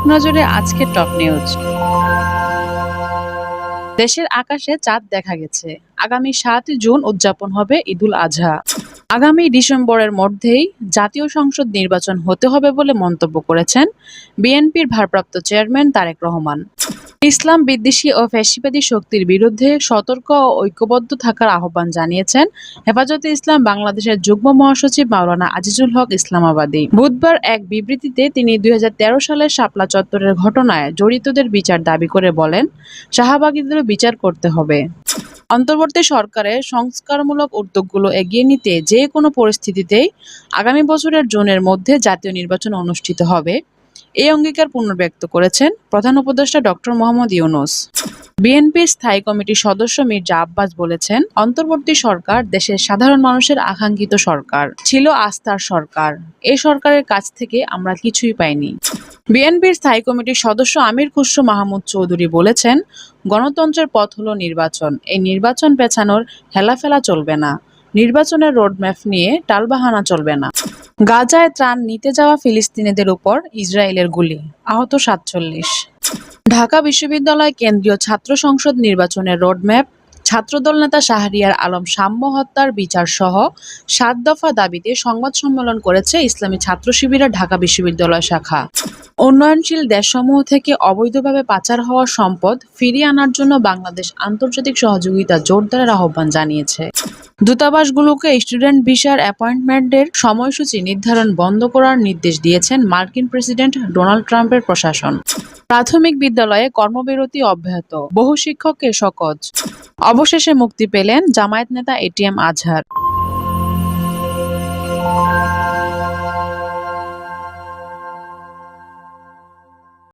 নজরে আজকের top news. দেশের আকাশে চাঁদ দেখা গেছে। আগামী ৭ জুন উদযাপন হবে ঈদুল আজহা। আগামী ডিসেম্বরের মধ্যেই জাতীয় সংসদ নির্বাচন হতে হবে বলে মন্তব্য করেছেন বিএনপির ভারপ্রাপ্ত চেয়ারম্যান তারেক রহমান। ইসলাম বিদ্বেষী ও ফ্যাসিবাদী শক্তির বিরুদ্ধে সতর্ক ও ঐক্যবদ্ধ থাকার আহ্বান জানিয়েছেন হেফাজতে ইসলাম বাংলাদেশের যুগ্ম মহাসচিব মাওলানা আজিজুল হক ইসলামাবাদী। বুধবার এক বিবৃতিতে তিনি ২০১৩ সালের শাপলা চত্বরের ঘটনায় জড়িতদের বিচার দাবি করে বলেন, শাহবাগীদেরও বিচার করতে হবে। অন্তর্বর্তী সরকারের সংস্কারমূলক উদ্যোগগুলো এগিয়ে নিতে যে কোনো পরিস্থিতিতেই আগামী বছরের জুনের মধ্যে জাতীয় নির্বাচন অনুষ্ঠিত হবে, এই অঙ্গীকার পুনর্ব্যক্ত করেছেন প্রধান উপদেষ্টা ডক্টর মোহাম্মদ ইউনূস। বিএনপির স্থায়ী কমিটির সদস্য মির্জা আব্বাস বলেছেন, অন্তর্বর্তী সরকার দেশের সাধারণ মানুষের আকাঙ্ক্ষিত সরকার ছিল, আস্থার সরকার। এই সরকারের কাছ থেকে আমরা কিছুই পাইনি। বিএনপির স্থায়ী কমিটির সদস্য আমির খুসরো মাহমুদ চৌধুরী বলেছেন, গণতন্ত্রের পথ হলো নির্বাচন। এই নির্বাচন পেছানোর হেলাফেলা চলবে না। নির্বাচনের রোডম্যাপ নিয়ে টালবাহানা চলবে না। গাজায় ত্রাণ নিতে যাওয়া ফিলিস্তিনিদের উপর ইসরায়েলের গুলি, আহত ৪৭। ঢাকা বিশ্ববিদ্যালয় কেন্দ্রীয় ছাত্র সংসদ নির্বাচনের রোডম্যাপ, ছাত্রদল নেতা শাহরিয়ার আলম সাম্য হত্যার বিচার সহ ৭ দফা দাবিতে সংবাদ সম্মেলন করেছে ইসলামী ছাত্র শিবিরের ঢাকা বিশ্ববিদ্যালয় শাখা। উন্নয়নশীল দেশসমূহ থেকে অবৈধভাবে পাচার হওয়া সম্পদ ফিরিয়ে আনার জন্য বাংলাদেশ আন্তর্জাতিক সহযোগিতা জোরদারের আহ্বান জানিয়েছে। দূতাবাসগুলোকে স্টুডেন্ট ভিসার অ্যাপয়েন্টমেন্টের সময়সূচি নির্ধারণ বন্ধ করার নির্দেশ দিয়েছেন মার্কিন প্রেসিডেন্ট ডোনাল্ড ট্রাম্পের প্রশাসন। প্রাথমিক বিদ্যালয়ে কর্মবিরতি অব্যাহত, বহু শিক্ষককে শোকজ। অবশেষে মুক্তি পেলেন জামায়াত নেতা এটিএম আজহার।